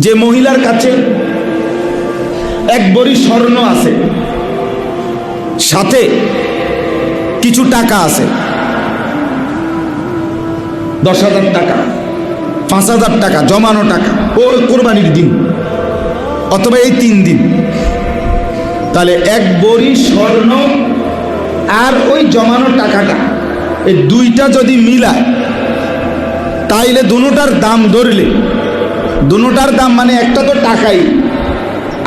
যে মহিলার কাছে এক ভরি স্বর্ণ আছে, সাথে কিছু টাকা আছে, 10,000 টাকা, 5,000 টাকা জমানো টাকা, ও কোরবানির দিন অথবা এই 3 দিন, তাহলে এক ভরি স্বর্ণ আর ওই জমানো টাকাটা, এই দুইটা যদি মিলায় তাইলে দুটোটার দাম ধরলে, দুটোটার দাম মানে একটা তো টাকাই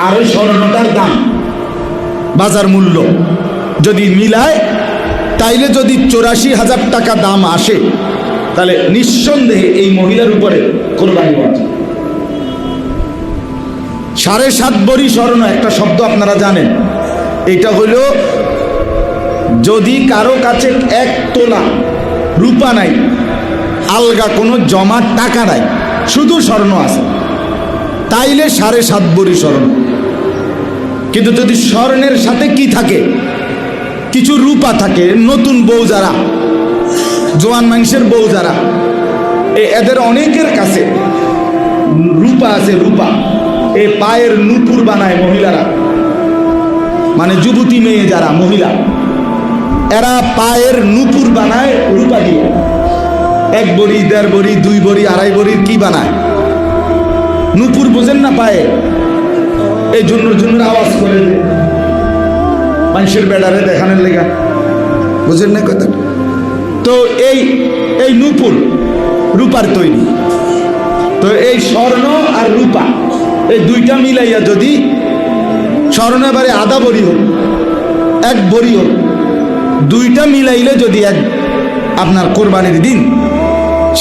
আর ওই স্বর্ণটার দাম বাজার মূল্য যদি মিলায়, তাইলে যদি 84,000 টাকা দাম আসে, তাহলে নিঃসন্দেহে এই মহিলার উপরে কোরবানি ওয়াজিব। 7.5 ভরি স্বর্ণ, একটা শব্দ আপনারা জানেন, এটা হলো যদি কারো কাছে 1 তোলা রূপা নাই, আলগা কোনো জমা টাকা নাই, শুধু স্বর্ণ আছে, তাইলে 7.5 ভরি স্বর্ণ। কিন্তু যদি স্বর্ণের সাথে কি থাকে, কিছু রূপা থাকে, নতুন বউ যারা, জোয়ান মানুষের বউ যারা, এদের অনেকের কাছে রূপা আছে, রূপা, এ পায়ের নুপুর বানায় মহিলারা, মানে যুবতী মেয়ে যারা মহিলা, এরা পায়ের নুপুর বানায় রূপা দিয়ে, 1 ভরি, 1.5 ভরি, 2 ভরি, 2.5 ভরির কি বানায়, নুপুর বোঝেন না পায়ে, এই জন্য আওয়াজ করে মানুষের বেড়ারে দেখানোর লেগা, বুঝেন না কথা। তো এই নুপুর রূপার তৈরি, তো এই স্বর্ণ আর রূপা এই দুইটা মিলাইয়া যদি স্বর্ণ এবারে 1/2 ভরি হোক, 1 ভরি হোক, দুইটা মিলাইলে যদি আপনার কোরবানির দিন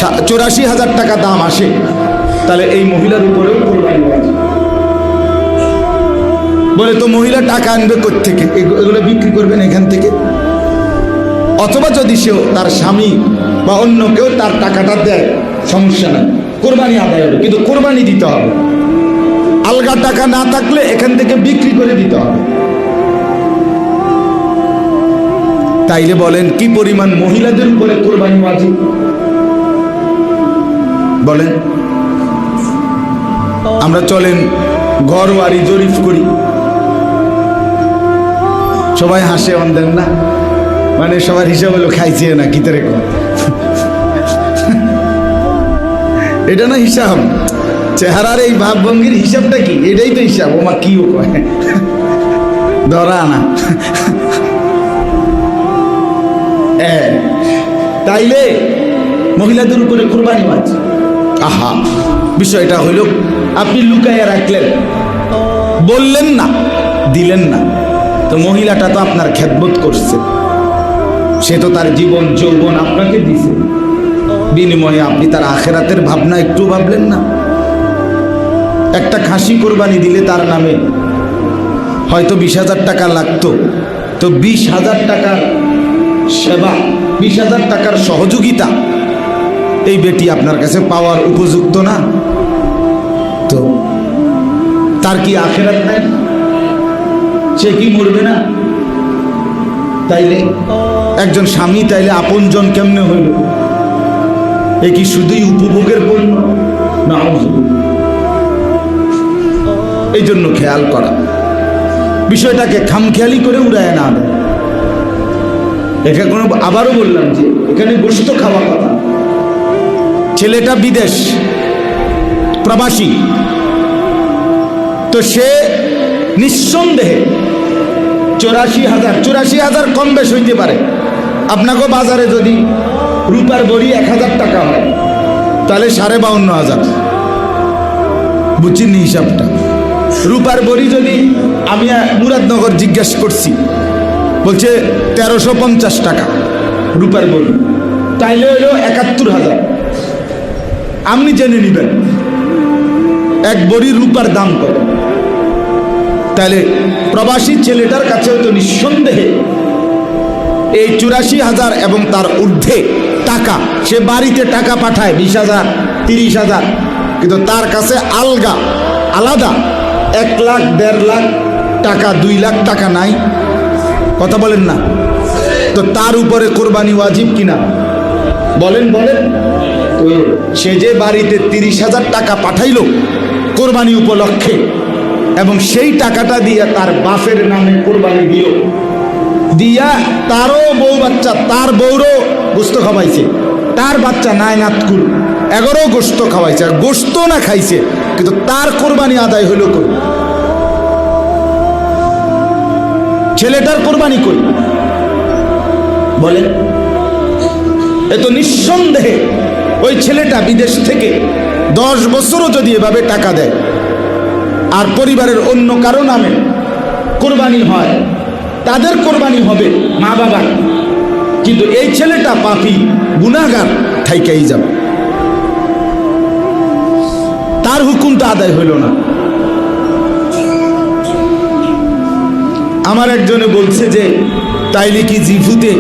84,000 টাকা দাম আসে, তাহলে এই মহিলার উপরেও কোরবানি ওয়াজিব। বলে তো মহিলা টাকা আনবে কোত্থেকে, এগুলো বিক্রি করবেন এখান থেকে, অথবা যদি সেও তার স্বামী বা অন্য কেউ তার টাকাটা দেয়, সমস্যা নাই, কোরবানি আদায় হবে, কিন্তু কোরবানি দিতে হবে। আলগা টাকা না থাকলে এখান থেকে বিক্রি করে দিতে হবে। তাইলে বলেন কি পরিমাণ মহিলাদের উপরে কোরবানি ওয়াজিব বলেন। আমরা চলেন ঘর বাড়ি জরিপ করি, সবাই হাসে অন্ধেন না, মানে সবার হিসাব হলো খাইছে না কি তারে, এটা না হিসাব, চেহারার এই ভাবভঙ্গির হিসাবটা কি, এটাই তো হিসাব। ওমা কি ও কয় ধরা আনা। তাইলে মহিলাদের উপরে কোরবানি ওয়াজিব। আহা, বিষয়টা হইল আপনি লুকাইয়া রাখলেন, বললেন না, দিলেন না, তো মহিলাটা তো আপনার খেদমত করছে, সে তো তার জীবন যৌবন আপনাকে দিছে, বিনিময়ে আপনি তার আখেরাতের ভাবনা একটু ভাবলেন না। একটা খাসি কোরবানি দিলে তার নামে হয়তো 20,000 টাকা লাগতো, তো 20,000 টাকার সেবা, 20,000 টাকার সহযোগিতা এই বেটি আপনার কাছে পাওয়ার উপযুক্ত না? তো তার কি আখেরাত নাই? সে কি মরবে না? তাইলে একজন স্বামী তাইলে আপনজন কেমনে হইল? এ কি শুধুই উপভোগের পণ্য না? এই জন্য খেয়াল করা, বিষয়টাকে খামখেয়ালি করে উড়ায় না। এটা কোনো, আবারও বললাম যে এখানে গোশত খাওয়া কথা, ছেলেটা বিদেশ প্রবাসী, তো সে নিঃসন্দেহে 84,000 কম বেশ হইতে পারে। আপনাকে বাজারে যদি রূপার ভরি 1,000 টাকা হয়, তাহলে 52,500, বুঝছেন হিসাবটা? রূপার ভরি যদি আমি মুরাদনগর জিজ্ঞাসা করছি, বলছে 1350 টাকা রূপার ভরি, তাইলে হইল 71,000। আপনি জেনে নিবেন 1 ভরি রূপার দাম কত। তাহলে প্রবাসী ছেলেটার কাছে তো নিঃসন্দেহে এই 84,000 এবং তার ঊর্ধ্বে টাকা, সে বাড়িতে টাকা পাঠায় 20,000, 30,000, কিন্তু তার কাছে আলাদা 1 লাখ, 1.5 লাখ টাকা, 2 লাখ টাকা নাই। কথা বলেন না? তো তার উপরে কোরবানি ওয়াজিব কিনা বলেন? সে যে বাড়িতে 30,000 টাকা পাঠাইলো কোরবানি উপলক্ষে, এবং সেই টাকাটা দিয়া তার বাপের নামে কোরবানি দিল, দিয়া তারও বউ বাচ্চা, তার বউরও গোস্ত খাওয়াইছে, তার বাচ্চা নায়নাতকুল 11 গোস্ত খাওয়াইছে, আর গোস্ত না খাইছে, কিন্তু তার কোরবানি আদায় হইল কই? ছেলেটার কোরবানি কই বলেন? এ তো নিঃসন্দেহে ওই ছেলেটা বিদেশ থেকে 10 বছরও যদি এভাবে টাকা দেয় আর পরিবারের অন্য কারো নামে কোরবানি হয়, তাদের কোরবানি হবে মা বাবার, কিন্তু এই ছেলেটা পাপী গুনাহগার ঠাইকাই যাবে, তার হুকুমটা আদায় হইল না। আমার একজনে বলছে যে তাইলে কি জিফুতে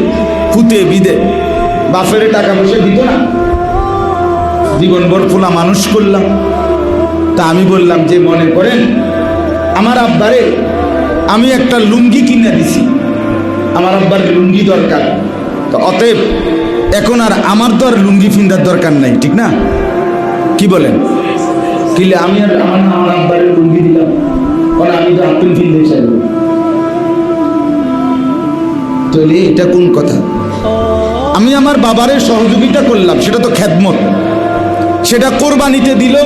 ফুতে বিদে বাপের টাকা পয়সা দিত না? জীবনভর ফোলা মানুষ করলাম, তা আমি বললাম যে মনে করেন আমার আব্বারে আমি একটা লুঙ্গি কিনে দিছি, আমার আব্বার লুঙ্গি দরকার, তো অতএব এখন আর আমার তো আর লুঙ্গি ফিন্দার দরকার নাই, ঠিক না? কি বলেন? কিলে আমি আর আমার আব্বারে লুঙ্গি দিলাম, কারণ আমি তো আপনি ফিন্দে চাইব, তাহলে এটা কোন কথা? আমি আমার বাবারে সহযোগিতা করলাম, সেটা তো খেদমত, সেটা কোরবানিতে দিলেও